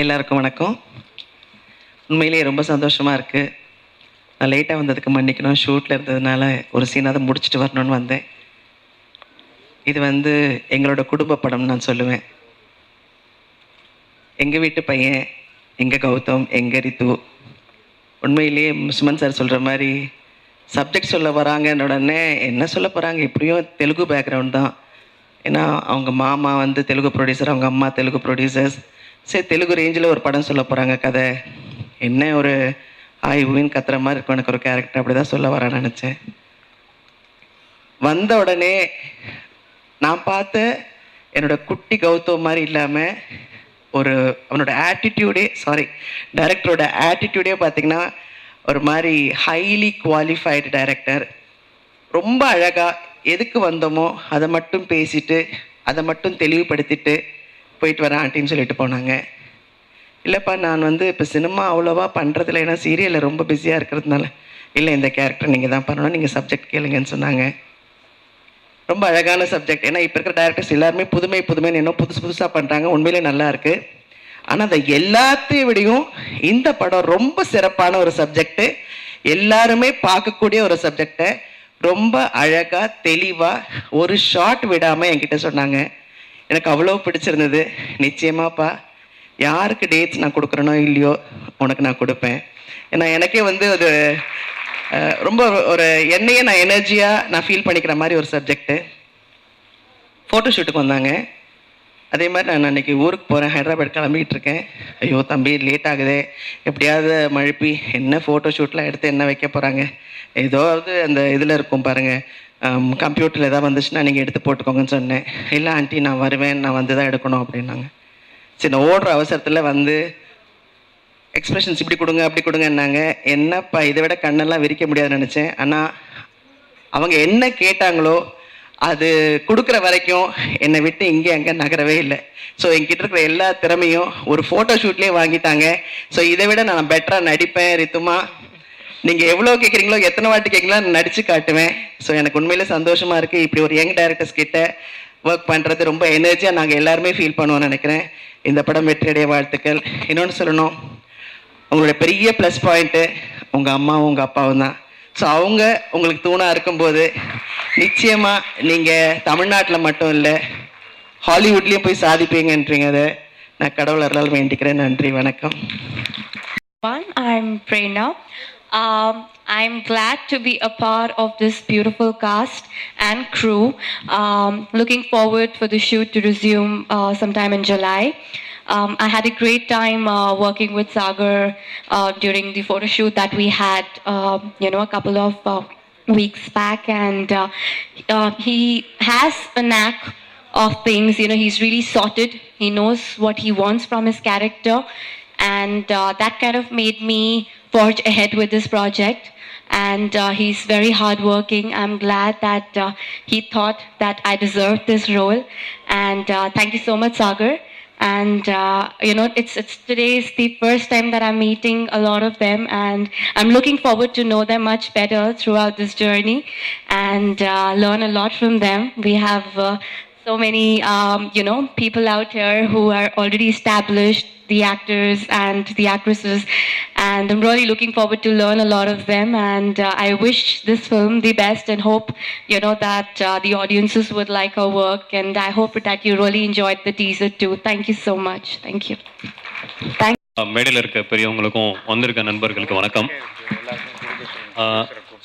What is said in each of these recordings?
எல்லாருக்கும் வணக்கம். உண்மையிலேயே ரொம்ப சந்தோஷமாக இருக்குது. நான் லேட்டாக வந்ததுக்கு மன்னிக்கணும். ஷூட்டில் இருந்ததுனால ஒரு சீனாக முடிச்சுட்டு வரணும்னு வந்தேன். இது எங்களோட குடும்ப படம் நான் சொல்லுவேன். எங்கள் வீட்டு பையன், எங்கள் கௌதம், எங்கள் ரித்து. உண்மையிலேயே சுமன் சார் சொல்கிற மாதிரி சப்ஜெக்ட் சொல்ல வராங்கன்னு உடனே என்ன சொல்ல போகிறாங்க, இப்படியும் தெலுங்கு பேக்ரவுண்ட் தான். ஏன்னா அவங்க மாமா தெலுங்கு ப்ரொடியூசர், அவங்க அம்மா தெலுங்கு ப்ரொடியூசர்ஸ். சரி, தெலுங்கு ரேஞ்சில் ஒரு படம் சொல்ல போகிறாங்க. கதை என்ன ஒரு ஆய்வுன்னு கத்துற மாதிரி இருக்கும். எனக்கு ஒரு கேரக்டர் அப்படி தான் சொல்ல வரான்னு நினச்சேன். வந்த உடனே நான் பார்த்த என்னோடய குட்டி கௌதம் மாதிரி இல்லாமல் அவனோட ஆட்டிடியூடே, டைரக்டரோட ஆட்டிடியூடே பார்த்திங்கன்னா ஒரு மாதிரி ஹைலி குவாலிஃபைடு டைரக்டர். ரொம்ப அழகாக எதுக்கு வந்தோமோ அதை மட்டும் பேசிட்டு அதை மட்டும் தெளிவுபடுத்திட்டு போயிட்டு வரேன் ஆண்டின்னு சொல்லிட்டு போனாங்க. இல்லைப்பா, நான் இப்போ சினிமா அவ்வளோவா பண்ணுறதில்ல, ஏன்னா சீரியலில் ரொம்ப பிஸியாக இருக்கிறதுனால. இல்லை, இந்த கேரக்டர் நீங்கள் தான் பண்ணணும், நீங்கள் சப்ஜெக்ட் கேளுங்கன்னு சொன்னாங்க. ரொம்ப அழகான சப்ஜெக்ட். ஏன்னா இப்போ இருக்கிற டேரக்டர்ஸ் எல்லாருமே புதுமைன்னு இன்னும் புதுசாக பண்ணுறாங்க. உண்மையிலே நல்லா இருக்குது. ஆனால் அதை எல்லாத்தையும் விடையும் இந்த படம் ரொம்ப சிறப்பான ஒரு சப்ஜெக்டு, எல்லாருமே பார்க்கக்கூடிய ஒரு சப்ஜெக்டை ரொம்ப அழகாக தெளிவாக ஒரு ஷார்ட் விடாமல் என்கிட்ட சொன்னாங்க. எனக்கு அவ்வளோ பிடிச்சிருந்தது. நிச்சயமாப்பா, யாருக்கு டேட்ஸ் நான் கொடுக்குறேனோ இல்லையோ உனக்கு நான் கொடுப்பேன். ஏன்னா எனக்கே அது ரொம்ப ஒரு என்னையே நான் எனர்ஜியாக நான் ஃபீல் பண்ணிக்கிற மாதிரி ஒரு சப்ஜெக்டு. ஃபோட்டோ ஷூட்டுக்கு வந்தாங்க. அதே மாதிரி நான் அன்றைக்கி ஊருக்கு போகிறேன், ஹைதராபாத் கிளம்பிக்கிட்டு இருக்கேன். ஐயோ தம்பி, லேட் ஆகுதே, எப்படியாவது மழுப்பி என்ன ஃபோட்டோ ஷூட்லாம் எடுத்து என்ன வைக்க போகிறாங்க, ஏதாவது அந்த இதில் இருக்கும் பாருங்கள், கம்ப்யூட்டரில் எதாவது வந்துச்சுன்னா நீங்கள் எடுத்து போட்டுக்கோங்கன்னு சொன்னேன். இல்லை ஆண்டி, நான் வருவேன், நான் தான் எடுக்கணும் அப்படின்னாங்க. சரி, நான் ஓடுற அவசரத்தில் எக்ஸ்ப்ரெஷன்ஸ் இப்படி கொடுங்க அப்படி கொடுங்கன்னாங்க. என்னப்பா, இதை விட கண்ணெல்லாம் விரிக்க முடியாதுன்னு நினச்சேன். ஆனால் அவங்க என்ன கேட்டாங்களோ அது கொடுக்குற வரைக்கும் என்னை விட்டு இங்கே அங்கே நகரவே இல்லை. ஸோ என்கிட்ட இருக்கிற எல்லா திறமையும் ஒரு ஃபோட்டோ ஷூட்லேயே வாங்கிட்டாங்க. ஸோ இதை விட நான் பெட்டராக நடிப்பேன். ரித்துமா, நீங்கள் எவ்வளோ கேட்குறீங்களோ, எத்தனை வாட்டி கேட்குறீங்களோ நான் நடித்து காட்டுவேன். ஸோ எனக்கு உண்மையிலே சந்தோஷமாக இருக்குது. இப்படி ஒரு யங் டைரக்டர்ஸ் கிட்ட ஒர்க் பண்ணுறது ரொம்ப எனர்ஜியாக நாங்கள் எல்லாருமே ஃபீல் பண்ணுவோம்னு நினைக்கிறேன். இந்த படம் வெற்றியடைய வாழ்த்துக்கள். இன்னொன்று சொல்லணும், உங்களுடைய பெரிய ப்ளஸ் பாயிண்ட்டு உங்கள் அம்மாவும் உங்கள் அப்பாவும் தான். ஸோ அவங்க உங்களுக்கு தூணாக இருக்கும்போது நிச்சயமாக நீங்கள் தமிழ்நாட்டில் மட்டும் இல்லை, ஹாலிவுட்லேயும் போய் சாதிப்பீங்கன்றீங்க. அதை நான் கடவுள் அருளால் வேண்டிக்கிறேன். நன்றி, வணக்கம். I'm Prerna. I'm glad to be a part of this beautiful cast and crew. Looking forward for the shoot to resume sometime in July. I had a great time working with Sagar during the photo shoot that we had, a couple of weeks back, and he has a knack of things. He's really sorted. He knows what he wants from his character, and that kind of made me forge ahead with this project. And he's very hardworking. I'm glad that he thought that I deserved this role, and thank you so much, Sagar. And it's today is the first time that I'm meeting a lot of them, and I'm looking forward to know them much better throughout this journey and learn a lot from them. We have so many people out here who are already established, the actors and the actresses, and I'm really looking forward to learn a lot of them. And I wish this film the best, and hope that the audiences would like our work, and I hope that you really enjoyed the teaser too. Thank you so much. Thank you. மேடையில் இருக்க பெரியவங்களுக்கும் வந்திருக்க நண்பர்களுக்கு வணக்கம்.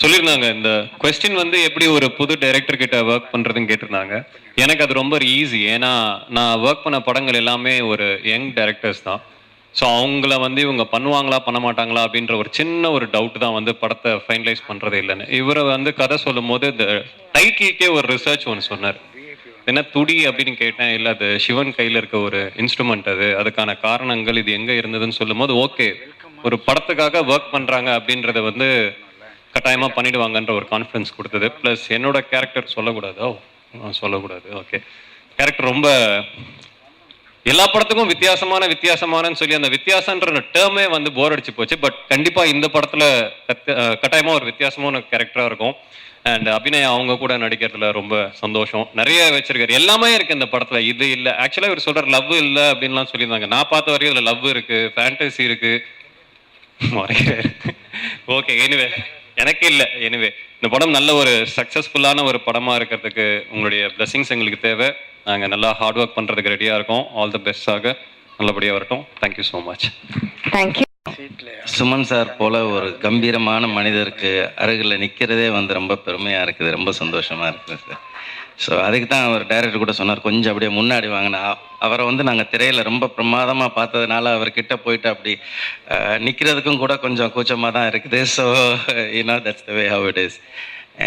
சொல்லியிருந்தாங்க, இந்த question எப்படி ஒரு புது டைரக்டர் கிட்ட ஒர்க் பண்ணுறதுன்னு கேட்டிருந்தாங்க. எனக்கு அது ரொம்ப ஈஸி. ஏன்னா நான் ஒர்க் பண்ண படங்கள் எல்லாமே ஒரு யங் டைரக்டர்ஸ் தான். ஸோ அவங்கள இவங்க பண்ணுவாங்களா பண்ண மாட்டாங்களா அப்படின்ற ஒரு சின்ன ஒரு டவுட் தான் படத்தை ஃபைனலைஸ் பண்ணுறதே இல்லைன்னு. இவரை கதை சொல்லும் போது இந்த டைட்டிலுக்கே ஒரு ரிசர்ச் ஒன்று சொன்னார். என்ன துடி அப்படின்னு கேட்டேன். இல்லை, அது சிவன் கையில் இருக்க ஒரு இன்ஸ்ட்ருமெண்ட், அதுக்கான காரணங்கள் இது எங்கே இருந்ததுன்னு சொல்லும் போது ஓகே, ஒரு படத்துக்காக ஒர்க் பண்ணுறாங்க அப்படின்றத கட்டாயமாக பண்ணிடுவாங்கன்ற ஒரு கான்ஃபிடன்ஸ் கொடுத்தது. ப்ளஸ் என்னோட கேரக்டர் சொல்லக்கூடாது, ஓகே, கேரக்டர் ரொம்ப எல்லா படத்துக்கும் வித்தியாசமானன்னு சொல்லி அந்த வித்தியாசன்ற டேர்மே போர் அடிச்சு போச்சு. பட் கண்டிப்பாக இந்த படத்தில் கட்டாயமாக ஒரு வித்தியாசமான கேரக்டராக இருக்கும். அண்ட் அபிநயா அவங்க கூட நடிக்கிறதுல ரொம்ப சந்தோஷம். நிறைய வச்சிருக்காரு, எல்லாமே இருக்கு இந்த படத்துல. இது இல்ல ஆக்சுவலா இவர் சொல்ற லவ் இல்ல அப்படின்லாம் சொல்லியிருந்தாங்க. நான் பார்த்த வரையும் இதுல லவ் இருக்கு, ஃபேண்டசி இருக்கு. ஓகே, எனிவே எனக்கு இல்ல. எனிவே இந்த படம் நல்ல ஒரு சக்சஸ்ஃபுல்லான ஒரு படமா இருக்கிறதுக்கு உங்களுடைய பிளெஸிங்ஸ் எங்களுக்கு தேவை. நாங்க நல்லா ஹார்ட் ஒர்க் பண்றதுக்கு ரெடியா இருக்கோம். ஆல் தி பெஸ்டாக நல்லபடியா வரட்டும். Thank you so much. Thank you. Suman sir போல ஒரு கம்பீரமான மனிதருக்கு அருகில் நிற்கிறதே வந்து ரொம்ப பெருமையாக இருக்குது, ரொம்ப சந்தோஷமாக இருக்குது சார். ஸோ அதுக்கு தான் அவர் டைரக்டர் கூட சொன்னார், கொஞ்சம் அப்படியே முன்னாடி வாங்கினா. அவரை வந்து நாங்கள் திரையில் ரொம்ப பிரமாதமாக பார்த்ததுனால அவர்கிட்ட போயிட்டு அப்படி நிற்கிறதுக்கும் கூட கொஞ்சம் கூச்சமாக தான் இருக்குது. So you know that's the way how it is.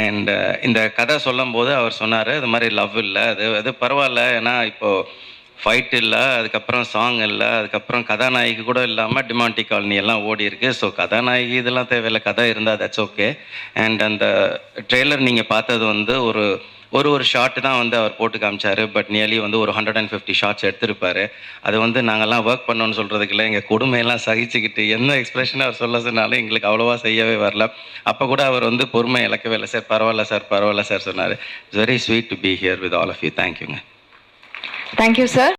And இந்த கதை சொல்லும் போது அவர் சொன்னார், இது மாதிரி லவ் இல்லை, அது பரவாயில்ல, ஏன்னா இப்போது ஃபைட் இல்லை, அதுக்கப்புறம் சாங் இல்லை, அதுக்கப்புறம் கதாநாயகி கூட இல்லாமல் டிமாண்டி காலனி எல்லாம் ஓடி இருக்கு. ஸோ கதாநாயகி இதெல்லாம் தேவையில்லை, கதை இருந்தால் தட்ஸ் ஓகே. அண்ட் அந்த ட்ரெய்லர் நீங்கள் பார்த்தது வந்து ஒரு ஷார்ட் தான் வந்து அவர் போட்டு காமிச்சார். பட் நியர்லி வந்து ஒரு 150 ஷார்ட்ஸ் எடுத்திருப்பார். அது வந்து நாங்கள்லாம் ஒர்க் பண்ணோன்னு சொல்கிறதுக்குள்ள எங்கள் கொடுமையெல்லாம் சகிச்சுக்கிட்டு என்ன எக்ஸ்பிரஷன் அவர் சொல்ல சொன்னாலும் எங்களுக்கு அவ்வளோவா செய்யவே வரல. அப்போ கூட அவர் வந்து பொறுமை இழக்கவே இல்லை. சார் பரவாயில்ல சார், பரவாயில்ல சார் சொன்னார். It's very sweet to be here with all of you. தேங்க்யூங்க. Thank you, sir.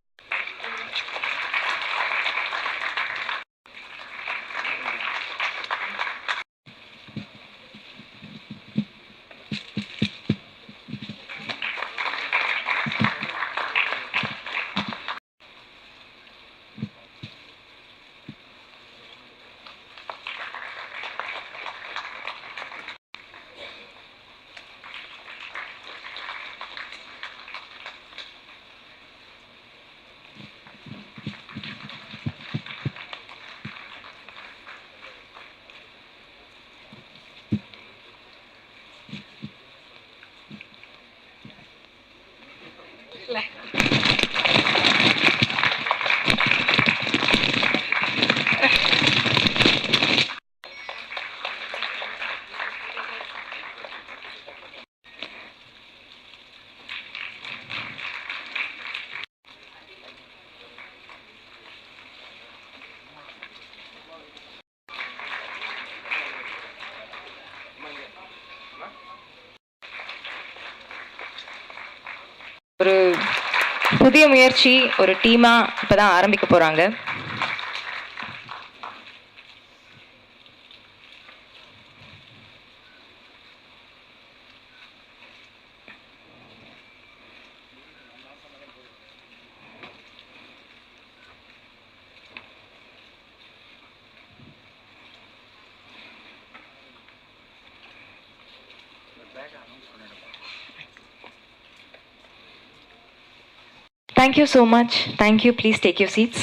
ஒரு புதிய முயற்சி, ஒரு டீமா இப்பதான் ஆரம்பிக்க போறாங்க. Thank you so much. Thank you. Please take your seats.